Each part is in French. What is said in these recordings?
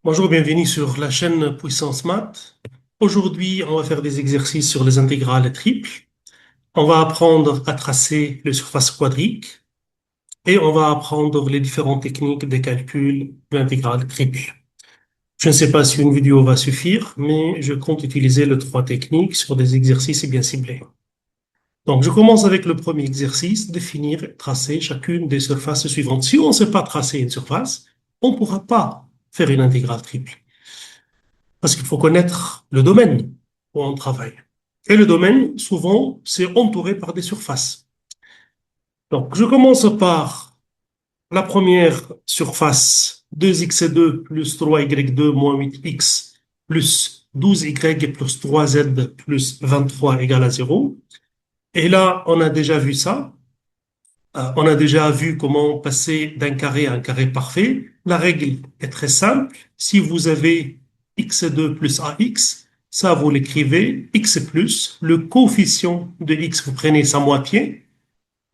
Bonjour, bienvenue sur la chaîne Puissance Math. Aujourd'hui, on va faire des exercices sur les intégrales triples. On va apprendre à tracer les surfaces quadriques et on va apprendre les différentes techniques de calcul de l'intégrale triple. Je ne sais pas si une vidéo va suffire, mais je compte utiliser les trois techniques sur des exercices bien ciblés. Donc, je commence avec le premier exercice, définir et tracer chacune des surfaces suivantes. Si on ne sait pas tracer une surface, on ne pourra pas faire une intégrale triple. Parce qu'il faut connaître le domaine où on travaille. Et le domaine, souvent, c'est entouré par des surfaces. Donc, je commence par la première surface, 2x2 plus 3y2 moins 8x plus 12y plus 3z plus 23 égale à 0. Et là, on a déjà vu ça. On a déjà vu comment passer d'un carré à un carré parfait. La règle est très simple. Si vous avez x2 plus ax, ça vous l'écrivez x plus le coefficient de x, vous prenez sa moitié,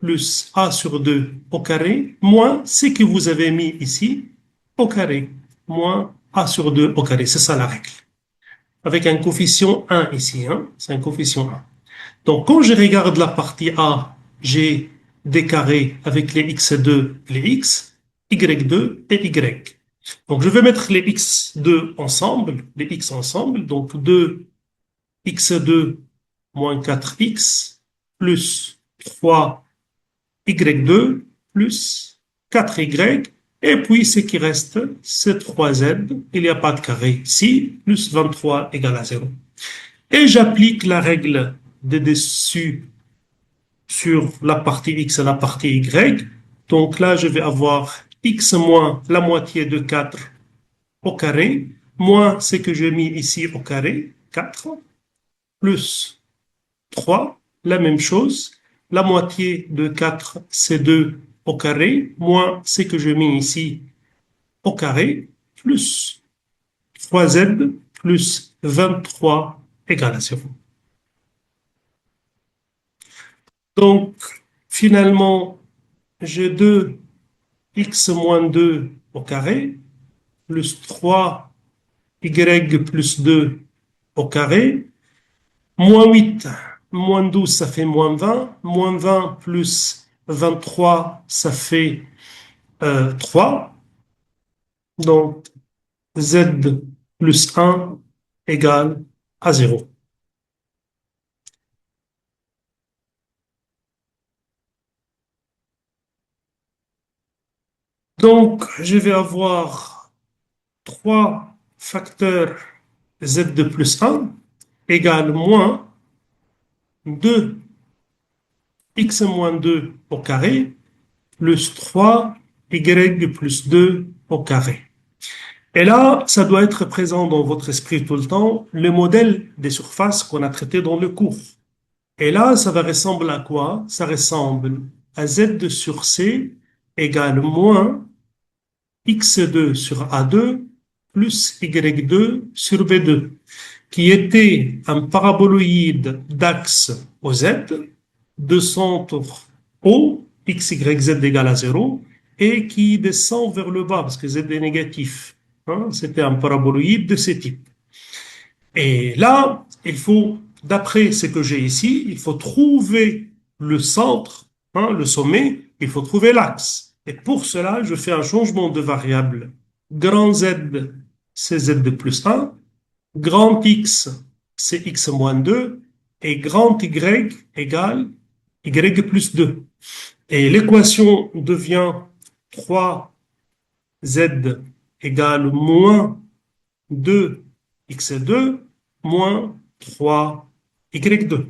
plus a sur 2 au carré, moins ce que vous avez mis ici au carré, moins a sur 2 au carré. C'est ça la règle. Avec un coefficient 1 ici, hein? C'est un coefficient 1. Donc, quand je regarde la partie A, j'ai des carrés avec les x2, les x, y2 et y. Donc, je vais mettre les x2 ensemble, les x ensemble. Donc, 2x2 moins 4x plus 3y2 plus 4y. Et puis, ce qui reste, c'est 3z. Il n'y a pas de carré ici, plus 23 égale à 0. Et j'applique la règle de dessus sur la partie x et la partie y. Donc là, je vais avoir x moins la moitié de 4 au carré, moins ce que j'ai mis ici au carré, 4, plus 3, la même chose. La moitié de 4, c'est 2 au carré, moins ce que j'ai mis ici au carré, plus 3z, plus 23 égale à 0. Donc, finalement, j'ai 2x moins 2 au carré, plus 3y plus 2 au carré, moins 8, moins 12, ça fait moins 20 plus 23, ça fait 3. Donc, z plus 1 égale à 0. Donc, je vais avoir 3 facteurs z de plus 1 égale moins 2x moins 2 au carré plus 3y plus 2 au carré. Et là, ça doit être présent dans votre esprit tout le temps, le modèle des surfaces qu'on a traité dans le cours. Et là, ça va ressembler à quoi? Ça ressemble à z sur c égale moins x2 sur a2 plus y2 sur b2, qui était un paraboloïde d'axe au z, de centre O, x, y, z égale à 0, et qui descend vers le bas, parce que z est négatif. Hein, c'était un paraboloïde de ce type. Et là, il faut, d'après ce que j'ai ici, il faut trouver le centre, hein, le sommet, il faut trouver l'axe. Et pour cela, je fais un changement de variable. Grand Z, c'est Z de plus 1. Grand X, c'est X moins 2. Et grand Y égale Y plus 2. Et l'équation devient 3Z égale moins 2x2 moins 3y2.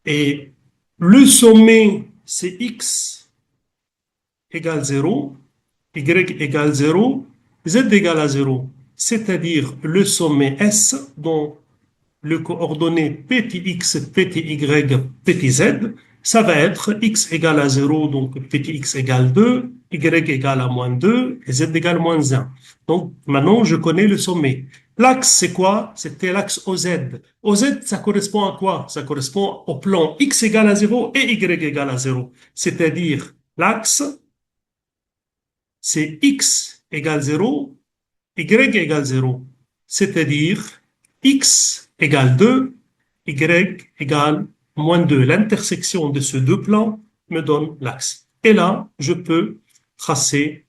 Et le sommet, c'est x égale 0, y égale 0, z égale à 0. C'est-à-dire le sommet S dont le coordonnées petit x, petit y, petit z, ça va être x égale à 0, donc petit x égale 2, y égale à moins 2, et z égale moins 1. Donc maintenant, je connais le sommet. L'axe, c'est quoi? C'était l'axe OZ. OZ, ça correspond à quoi? Ça correspond au plan x égale à 0 et y égale à 0. C'est-à-dire l'axe, c'est x égale 0 y égale 0, c'est-à-dire x égale 2, y égale moins 2. L'intersection de ces deux plans me donne l'axe. Et là, je peux tracer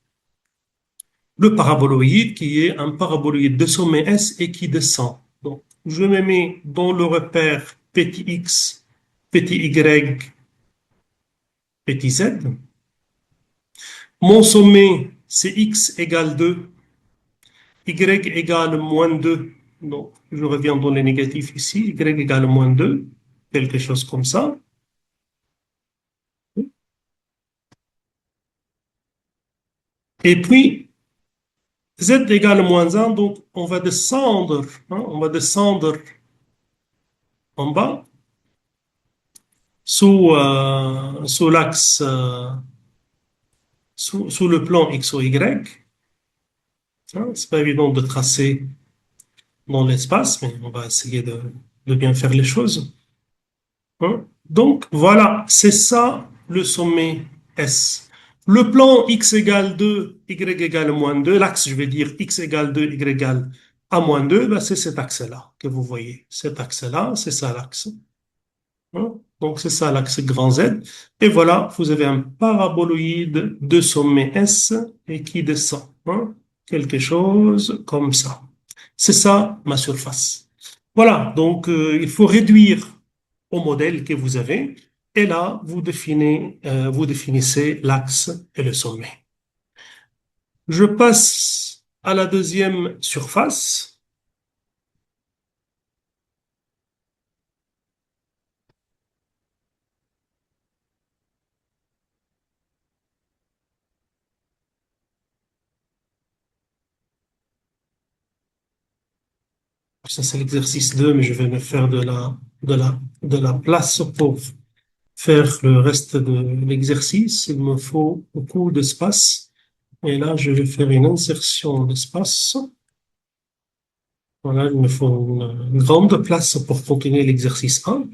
le paraboloïde qui est un paraboloïde de sommet S et qui descend. Donc, je me mets dans le repère petit x, petit y, petit z. Mon sommet, c'est x égale 2, y égale moins 2. Donc, je reviens dans les négatifs ici, y égale moins 2, quelque chose comme ça. Et puis, z égale moins 1, donc on va descendre en bas sous l'axe, sous le plan x ou y. Hein, c'est pas évident de tracer dans l'espace, mais on va essayer de bien faire les choses. Hein. Donc, voilà, c'est ça le sommet S. Le plan x égale 2, y égale moins 2, l'axe, je vais dire x égale 2, y égale à moins 2, ben c'est cet axe-là que vous voyez. Cet axe-là, c'est ça l'axe. Hein. Donc, c'est ça l'axe grand Z. Et voilà, vous avez un paraboloïde de sommet S et qui descend. Hein. Quelque chose comme ça. C'est ça ma surface. Voilà, donc il faut réduire au modèle que vous avez. Et là, vous définissez l'axe et le sommet. Je passe à la deuxième surface. Ça, c'est l'exercice 2, mais je vais me faire de la place pour faire le reste de l'exercice. Il me faut beaucoup d'espace. Et là, je vais faire une insertion d'espace. Voilà, il me faut une grande place pour continuer l'exercice 1.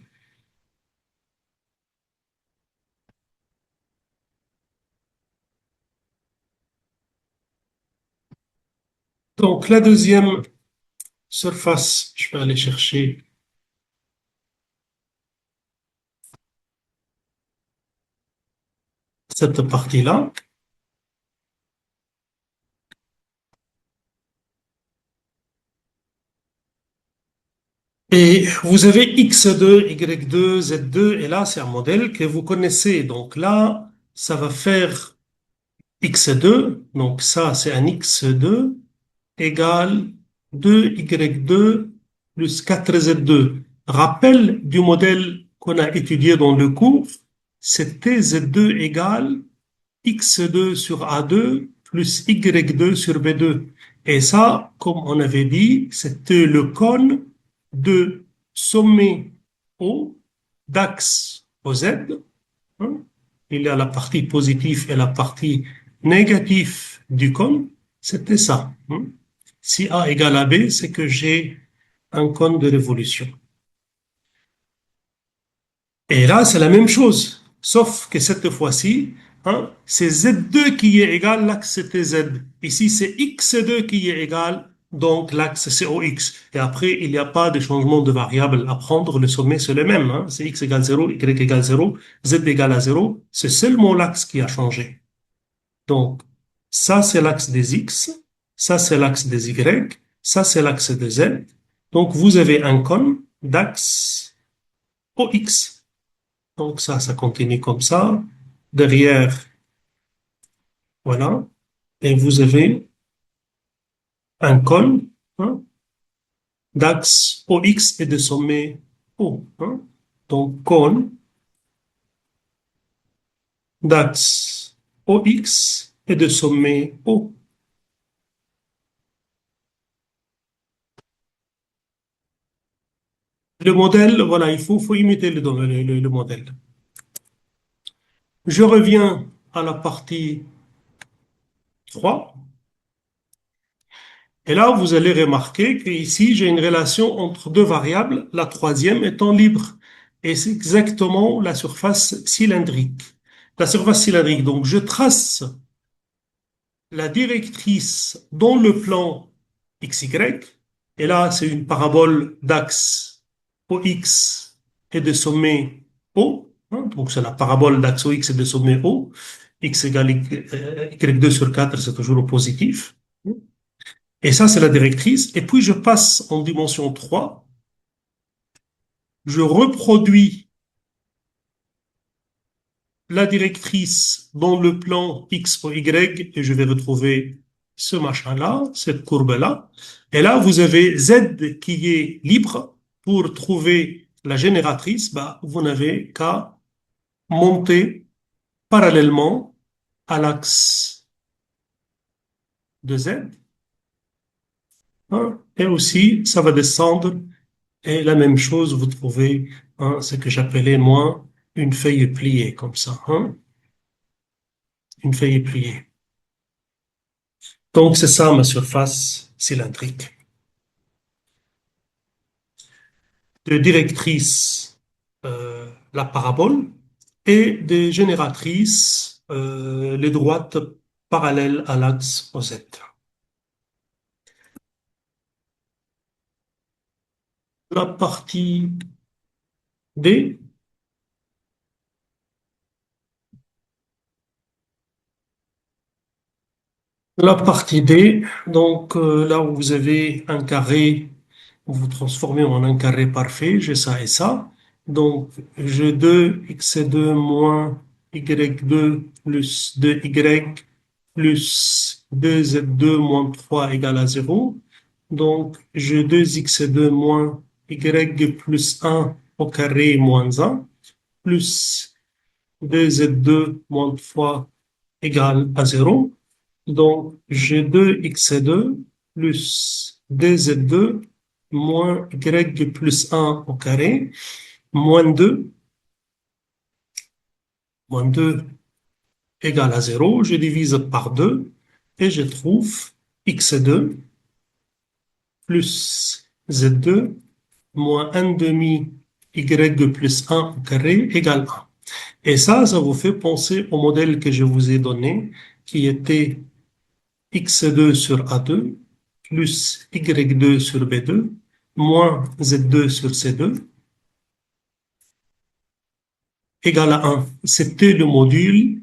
Donc, la deuxième surface, je vais aller chercher cette partie-là. Et vous avez X2, Y2, Z2, et là, c'est un modèle que vous connaissez. Donc là, ça va faire X2, donc ça, c'est un X2 égale 2Y2 plus 4Z2. Rappel du modèle qu'on a étudié dans le cours, c'était Z2 égale X2 sur A2 plus Y2 sur B2. Et ça, comme on avait dit, c'était le cône de sommet O d'axe au Z. Hein. Il y a la partie positive et la partie négative du cône. C'était ça. Hein. Si A égale à B, c'est que j'ai un cône de révolution. Et là, c'est la même chose, sauf que cette fois-ci, hein, c'est Z2 qui est égal, l'axe c'était Z. Ici, c'est X2 qui est égal, donc l'axe c'est OX. Et après, il n'y a pas de changement de variable à prendre, le sommet c'est le même. Hein, c'est X égale 0, Y égale 0, Z égale à 0. C'est seulement l'axe qui a changé. Donc, ça c'est l'axe des X, ça c'est l'axe des Y, ça c'est l'axe des Z. Donc, vous avez un cône d'axe OX. Donc ça continue comme ça. Derrière, voilà. Et vous avez un cône hein, d'axe OX et de sommet O. Hein. Donc cône d'axe OX et de sommet O. Le modèle, voilà, faut imiter le modèle. Je reviens à la partie 3. Et là, vous allez remarquer qu'ici, j'ai une relation entre deux variables, la troisième étant libre. Et c'est exactement la surface cylindrique. La surface cylindrique, donc je trace la directrice dans le plan XY. Et là, c'est une parabole d'axe OX et de sommet O. Hein, donc, c'est la parabole d'axe OX et de sommet O. X égale Y2 sur 4, c'est toujours au positif. Et ça, c'est la directrice. Et puis, je passe en dimension 3. Je reproduis la directrice dans le plan X ou Y et je vais retrouver ce machin-là, cette courbe-là. Et là, vous avez Z qui est libre. Pour trouver la génératrice, bah, vous n'avez qu'à monter parallèlement à l'axe de Z. Hein, et aussi, ça va descendre. Et la même chose, vous trouvez hein, ce que j'appelais moi une feuille pliée, comme ça. Hein, une feuille pliée. Donc, c'est ça ma surface cylindrique. De directrice, la parabole, et des génératrices, les droites parallèles à l'axe OZ. La partie D, la partie D, donc là où vous avez un carré, vous transformez en un carré parfait, j'ai ça et ça. Donc, j'ai 2x2 moins y2 plus 2y plus 2z2 moins 3 égale à 0. Donc, j'ai 2x2 moins y plus 1 au carré moins 1 plus 2z2 moins 3 égale à 0. Donc, j'ai 2x2 plus 2z2 moins y plus 1 au carré, moins 2 égale à 0. Je divise par 2 et je trouve x2 plus z2 moins 1 demi y plus 1 au carré égale 1. Et ça vous fait penser au modèle que je vous ai donné, qui était x2 sur a2 plus y2 sur b2 moins z2 sur c2 égale à 1. C'était le module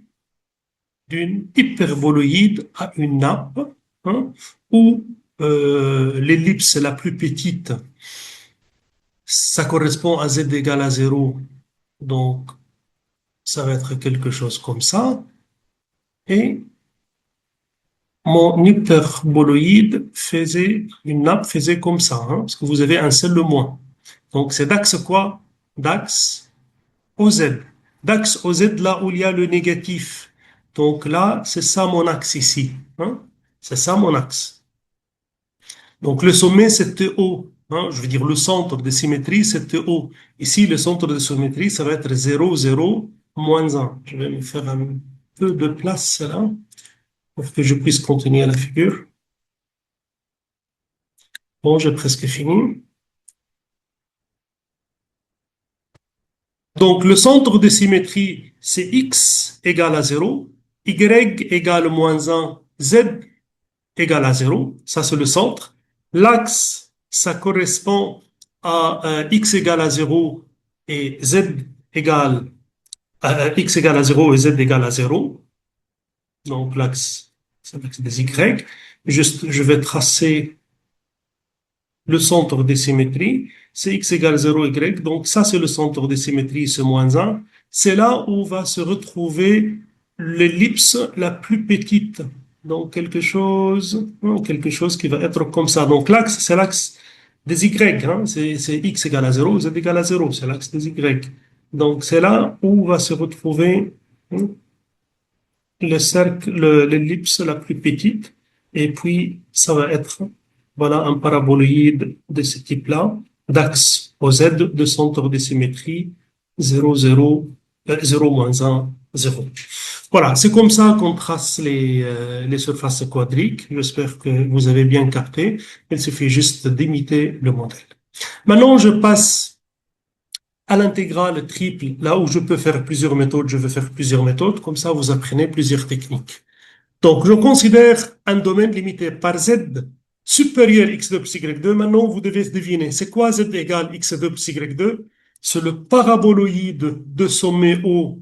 d'une hyperboloïde à une nappe hein, où l'ellipse la plus petite, ça correspond à z égale à 0. Donc, ça va être quelque chose comme ça. Et mon hyperboloïde faisait, une nappe faisait comme ça, hein, parce que vous avez un seul le moins. Donc, c'est d'axe quoi? D'axe OZ. D'axe OZ là où il y a le négatif. Donc là, c'est ça mon axe ici. Hein? C'est ça mon axe. Donc le sommet, c'était O. Hein? Je veux dire, le centre de symétrie, c'était O. Ici, le centre de symétrie, ça va être 0, 0, moins 1. Je vais me faire un peu de place là pour que je puisse continuer la figure. Bon, j'ai presque fini. Donc, le centre de symétrie, c'est x égale à 0, y égale moins 1, z égale à 0. Ça, c'est le centre. L'axe, ça correspond à x égale à 0 et z égale x égale à 0 et z égale à 0. Donc, l'axe, c'est l'axe des y. Juste, je vais tracer le centre des symétries, c'est x égale 0, y. Donc ça, c'est le centre des symétries, c'est moins 1. C'est là où va se retrouver l'ellipse la plus petite. Donc quelque chose qui va être comme ça. Donc l'axe, c'est l'axe des y. Hein. C'est x égale à 0, z égale à 0. C'est l'axe des y. Donc c'est là où va se retrouver hein, le cercle, l'ellipse la plus petite, et puis ça va être voilà un paraboloïde de ce type-là, d'axe au Z, de centre de symétrie 0, 0, 0 moins 1, 0. Voilà, c'est comme ça qu'on trace les surfaces quadriques. J'espère que vous avez bien capté. Il suffit juste d'imiter le modèle. Maintenant, je passe à l'intégrale triple, là où je peux faire plusieurs méthodes, je vais faire plusieurs méthodes, comme ça vous apprenez plusieurs techniques. Donc, je considère un domaine limité par Z supérieur x2 plus y2. Maintenant, vous devez deviner, c'est quoi z égale x2 plus y2? C'est le paraboloïde de sommet O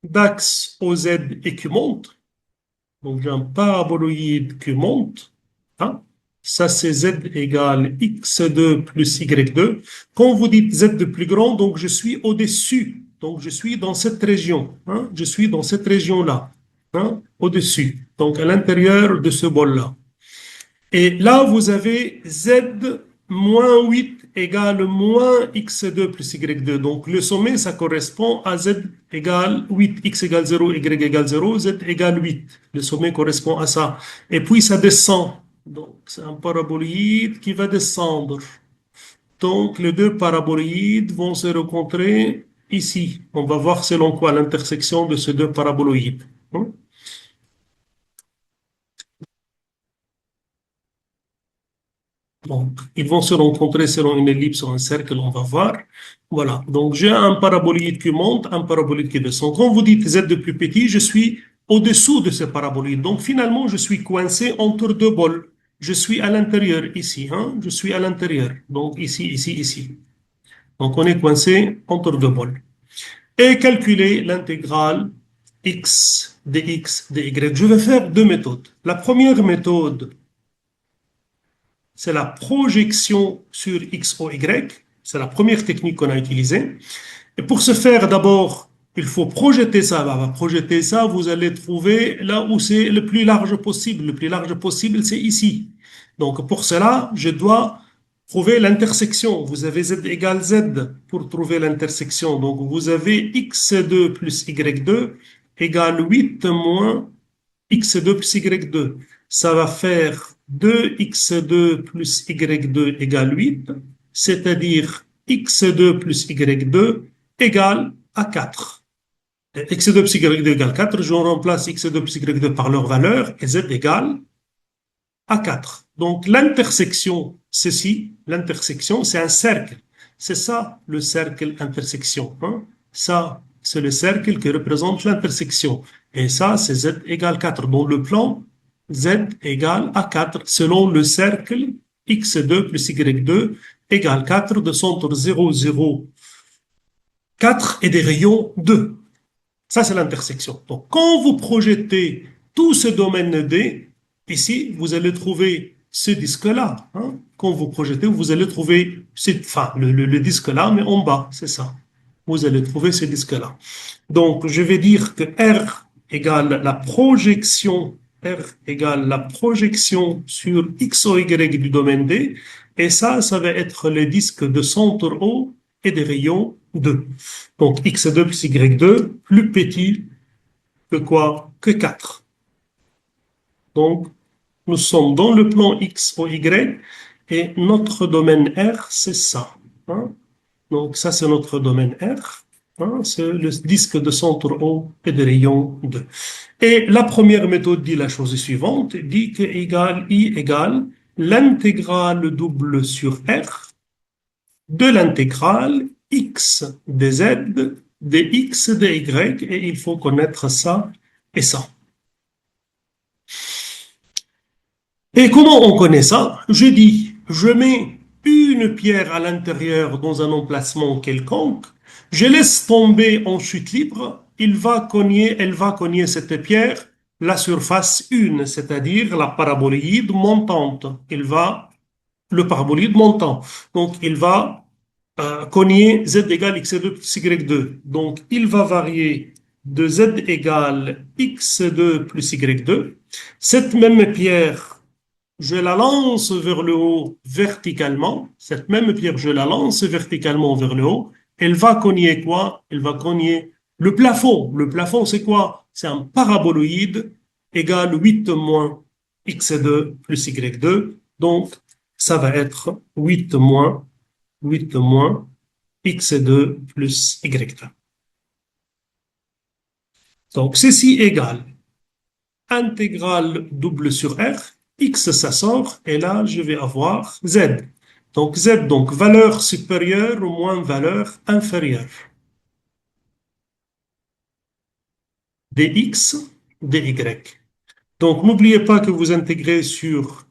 d'axe OZ et qui monte. Donc, j'ai un paraboloïde qui monte. Hein. Ça, c'est z égale x2 plus y2. Quand vous dites z de plus grand, donc je suis au-dessus. Donc, je suis dans cette région. Hein. Je suis dans cette région-là. Hein, au-dessus. Donc, à l'intérieur de ce bol-là. Et là, vous avez z moins 8 égale moins x2 plus y2. Donc, le sommet, ça correspond à z égale 8, x égale 0, y égale 0, z égale 8. Le sommet correspond à ça. Et puis, ça descend. Donc, c'est un paraboloïde qui va descendre. Donc, les deux paraboloïdes vont se rencontrer ici. On va voir selon quoi l'intersection de ces deux paraboloïdes. Hein. Donc, ils vont se rencontrer selon une ellipse ou un cercle, on va voir. Voilà. Donc, j'ai un paraboloïde qui monte, un paraboloïde qui descend. Quand vous dites z de plus petit, je suis au-dessous de ce paraboloïde. Donc, finalement, je suis coincé entre deux bols. Je suis à l'intérieur ici. Hein? Je suis à l'intérieur. Donc, ici, ici, ici. Donc, on est coincé entre deux bols. Et calculer l'intégrale x dx dy. Je vais faire deux méthodes. La première méthode, c'est la projection sur X ou Y. C'est la première technique qu'on a utilisée. Et pour ce faire, d'abord, il faut projeter ça. On va projeter ça, vous allez trouver là où c'est le plus large possible. Le plus large possible, c'est ici. Donc, pour cela, je dois trouver l'intersection. Vous avez Z égale Z pour trouver l'intersection. Donc, vous avez X2 plus Y2 égale 8 moins x2 plus y2. Ça va faire 2x2 plus y2 égale 8, c'est-à-dire x2 plus y2 égale à 4. X2 plus y2 égale 4, je remplace x2 plus y2 par leur valeur et z égale à 4. Donc l'intersection, ceci, l'intersection, c'est un cercle. C'est ça le cercle intersection. Hein? Ça, c'est le cercle qui représente l'intersection. Et ça, c'est z égale 4. Dans le plan, z égale à 4 selon le cercle x2 plus y2 égale 4 de centre 0, 0, 4 et des rayons 2. Ça, c'est l'intersection. Donc, quand vous projetez tout ce domaine D, ici, vous allez trouver ce disque-là. Hein. Quand vous projetez, vous allez trouver enfin, le disque-là, mais en bas, c'est ça. Vous allez trouver ce disque-là. Donc, je vais dire que R égale la projection, R égale la projection sur X ou Y du domaine D, et ça va être les disques de centre O et des rayons 2. Donc, X2 plus Y2, plus petit que quoi? Que 4. Donc, nous sommes dans le plan X ou Y, et notre domaine R, c'est ça. Hein? Donc, ça, c'est notre domaine R. Hein? C'est le disque de centre O et de rayon 2. Et la première méthode dit la chose suivante, dit que I égale l'intégrale double sur R de l'intégrale x de z de x de y, et il faut connaître ça et ça. Et comment on connaît ça? Je dis, je mets une pierre à l'intérieur dans un emplacement quelconque, je laisse tomber en chute libre, elle va cogner cette pierre la surface 1, c'est-à-dire la paraboloïde montante. Le paraboloïde montant. Donc, il va cogner z égale x2 plus y2. Donc, il va varier de z égale x2 plus y2. Cette même pierre, je la lance vers le haut verticalement. Cette même pierre, je la lance verticalement vers le haut. Elle va cogner quoi? Elle va cogner le plafond. Le plafond, c'est quoi? C'est un paraboloïde égal 8 moins x2 plus y2. Donc, ça va être 8 moins x2 plus y2. Donc, ceci égale intégrale double sur R, x ça sort, et là je vais avoir z. Donc z, donc valeur supérieure moins valeur inférieure. Dx, dy. Donc n'oubliez pas que vous intégrez sur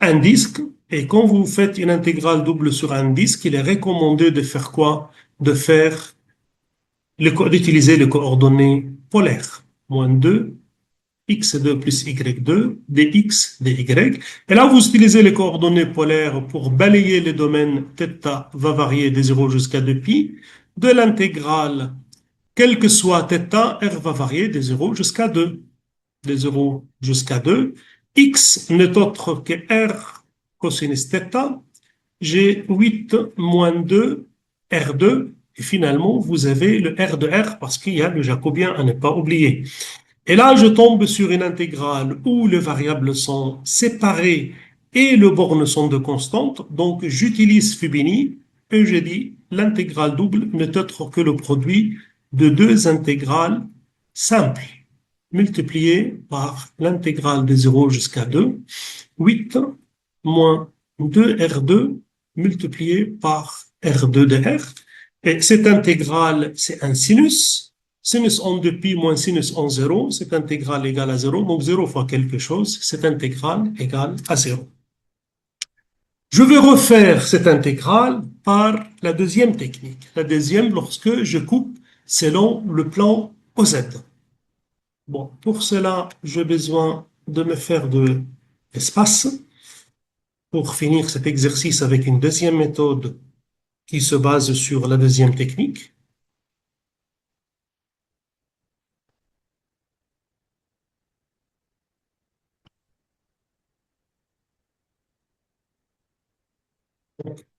un disque. Et quand vous faites une intégrale double sur un disque, il est recommandé de faire quoi? De faire d'utiliser les coordonnées polaires. Moins 2, x2 plus y2, dx, dy. Et là, vous utilisez les coordonnées polaires pour balayer les domaines. Θ va varier de 0 jusqu'à 2pi. De l'intégrale, quel que soit θ, r va varier de 0 jusqu'à 2. De 0 jusqu'à 2. X n'est autre que r cosinus θ. J'ai 8 moins 2, R2. Et finalement, vous avez le R de R parce qu'il y a le jacobien à ne pas oublier. Et là, je tombe sur une intégrale où les variables sont séparées et les bornes sont de constante. Donc, j'utilise Fubini et je dis l'intégrale double n'est autre que le produit de deux intégrales simples multipliées par l'intégrale de 0 jusqu'à 2, 8 moins 2R2 multiplié par R2 de R. Et cette intégrale, c'est un sinus. Sinus en 2pi moins sinus en 0, cette intégrale égale à 0, donc 0 fois quelque chose, cette intégrale égale à 0. Je vais refaire cette intégrale par la deuxième technique. La deuxième, lorsque je coupe selon le plan OZ. Bon, pour cela, j'ai besoin de me faire de l'espace pour finir cet exercice avec une deuxième méthode qui se base sur la deuxième technique.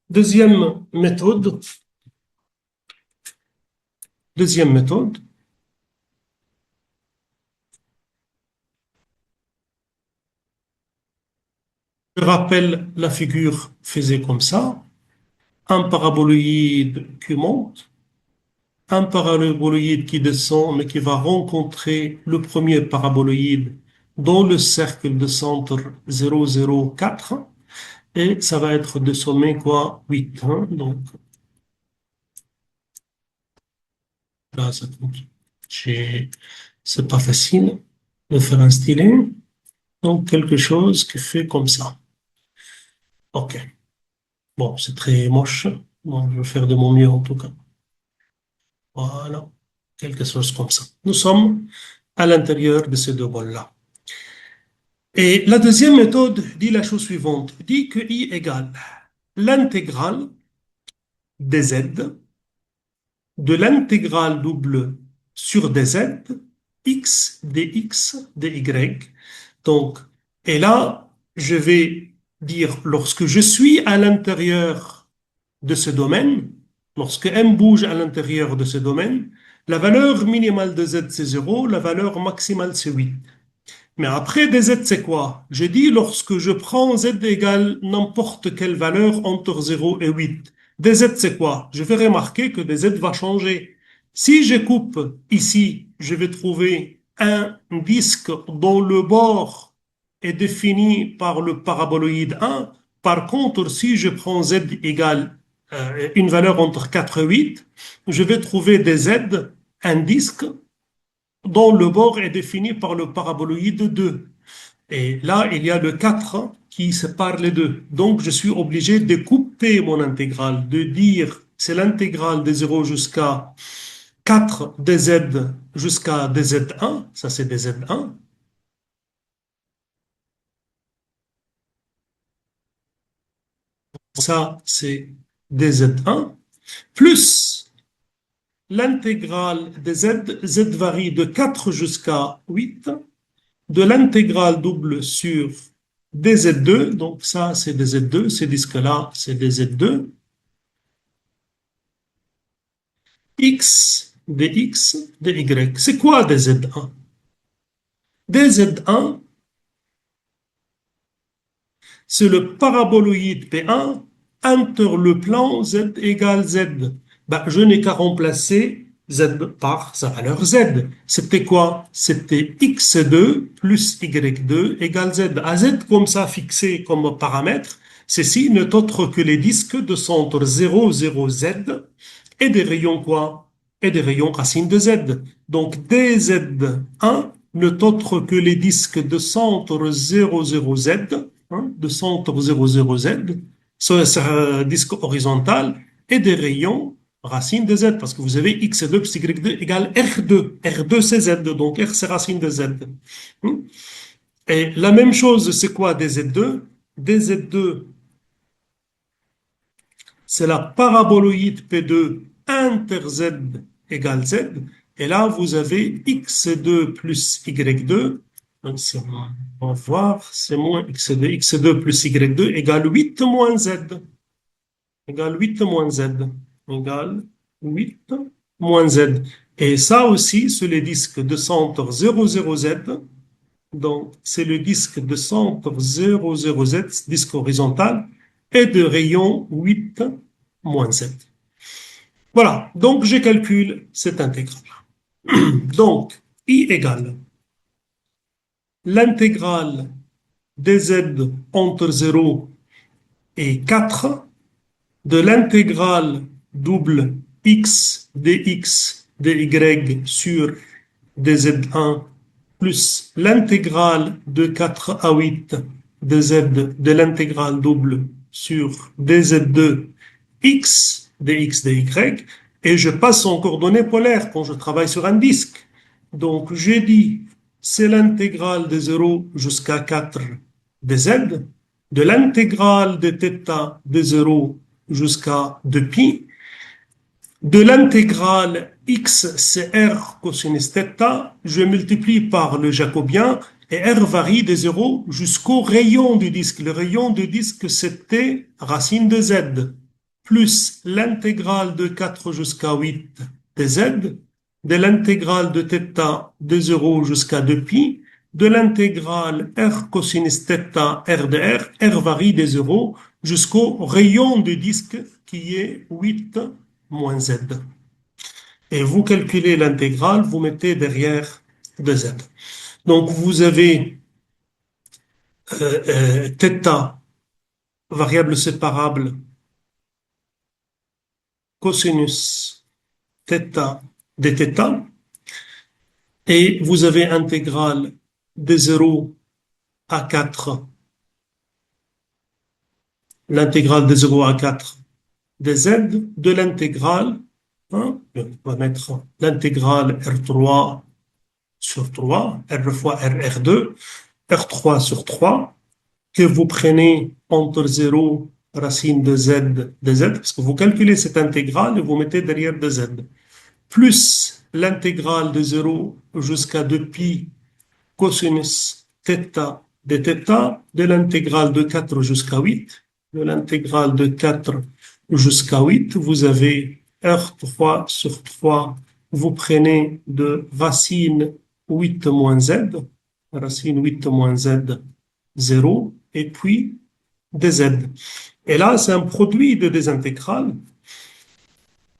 Deuxième méthode, deuxième méthode, je rappelle la figure faisait comme ça, un paraboloïde qui monte, un paraboloïde qui descend, mais qui va rencontrer le premier paraboloïde dans le cercle de centre 0,04, et ça va être de sommet quoi 8. Hein, donc là, ça compte. C'est pas facile de faire un stylet. Donc, quelque chose qui fait comme ça. OK. Bon, c'est très moche. Bon, je vais faire de mon mieux en tout cas. Voilà. Quelque chose comme ça. Nous sommes à l'intérieur de ces deux bols-là. Et la deuxième méthode dit la chose suivante. Dit que I égale l'intégrale des Z de l'intégrale double sur dz, x dx dy. Donc, et là, je vais dire, lorsque je suis à l'intérieur de ce domaine, lorsque m bouge à l'intérieur de ce domaine, la valeur minimale de z c'est 0, la valeur maximale c'est 8. Mais après dz c'est quoi? Je dis lorsque je prends z égale n'importe quelle valeur entre 0 et 8. dz c'est quoi? Je vais remarquer que dz va changer. Si je coupe ici, je vais trouver un disque dont le bord est défini par le paraboloïde 1. Par contre, si je prends z égale une valeur entre 4 et 8, je vais trouver des z, un disque dont le bord est défini par le paraboloïde 2. Et là, il y a le 4 qui sépare les deux. Donc, je suis obligé de couper mon intégrale, de dire c'est l'intégrale de 0 jusqu'à 4 dz jusqu'à dz1, ça c'est dz1. Ça c'est dz1, plus l'intégrale de z, z varie de 4 jusqu'à 8, de l'intégrale double sur dz2, donc ça c'est dz2, ces disques-là c'est dz2, x, dx, dy. C'est quoi dz1? dz1, c'est le paraboloïde P1 entre le plan z égale z. Ben, je n'ai qu'à remplacer z par sa valeur z. C'était quoi? C'était x2 plus y2 égale z. À z comme ça fixé comme paramètre, ceci n'est autre que les disques de centre 0, 0, z et des rayons quoi? Et des rayons racines de z. Donc dz1 n'est autre que les disques de centre 0, 0, z de centre 00Z sur un disque horizontal et des rayons racine de Z, parce que vous avez x2 plus y2 égale R2. R2 c'est Z, donc R c'est racine de Z. Et la même chose, c'est quoi dz2? dz2, c'est la paraboloïde P2 inter Z égale Z. Et là, vous avez x2 plus y2. Donc, on va voir, c'est moins x2. x2 plus y2 égale 8 moins Z. Égale 8 moins Z. Égale 8 moins Z. Et ça aussi, sur les disques de centre 00Z, donc c'est le disque de centre 00Z, disque horizontal, et de rayon 8 moins Z. Voilà, donc je calcule cette intégrale. Donc, I égale l'intégrale dz entre 0 et 4 de l'intégrale double x dx dy sur dz1 plus l'intégrale de 4 à 8 dz de l'intégrale double sur dz2 x dx dy, et je passe en coordonnées polaires quand je travaille sur un disque. Donc j'ai dit c'est l'intégrale de 0 jusqu'à 4 dz, de l'intégrale de θ de 0 jusqu'à 2π, de l'intégrale x, c'est r cosinus θ, je multiplie par le jacobien, et r varie de 0 jusqu'au rayon du disque. Le rayon du disque, c'était racine de z, plus l'intégrale de 4 jusqu'à 8 de z, de l'intégrale de θ de 0 jusqu'à 2π, de l'intégrale r cosinus θ r de r, r varie de 0 jusqu'au rayon du disque qui est 8 moins z. Et vous calculez l'intégrale, vous mettez derrière 2z. Donc vous avez θ, variable séparable, cosinus θ de θ, et vous avez intégrale de 0 à 4, l'intégrale de 0 à 4 de z, de l'intégrale, hein, on va mettre l'intégrale R3 sur 3, R fois R2, R3 sur 3, que vous prenez entre 0 racine de z, parce que vous calculez cette intégrale et vous mettez derrière de z, plus l'intégrale de 0 jusqu'à 2π cosinus θ de θ, de l'intégrale de 4 jusqu'à 8, de l'intégrale de 4 jusqu'à 8, vous avez R3 sur 3, vous prenez de racine 8 moins z, racine 8 moins z, 0, et puis dz. Et là, c'est un produit de des intégrales.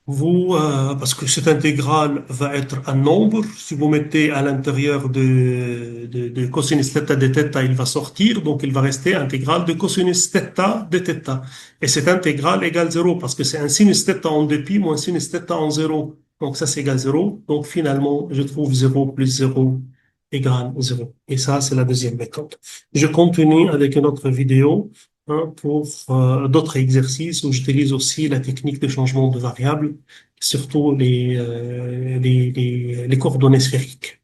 Parce que cette intégrale va être un nombre, si vous mettez à l'intérieur de cosinus θ de θ, il va sortir, donc il va rester intégrale de cosinus θ de θ. Et cette intégrale égale 0, parce que c'est un sinus θ en 2π moins sinus θ en 0. Donc ça, c'est égal 0. Donc finalement, je trouve 0 plus 0 égale 0. Et ça, c'est la deuxième méthode. Je continue avec une autre vidéo, hein, pour d'autres exercices où j'utilise aussi la technique de changement de variables, surtout les coordonnées sphériques.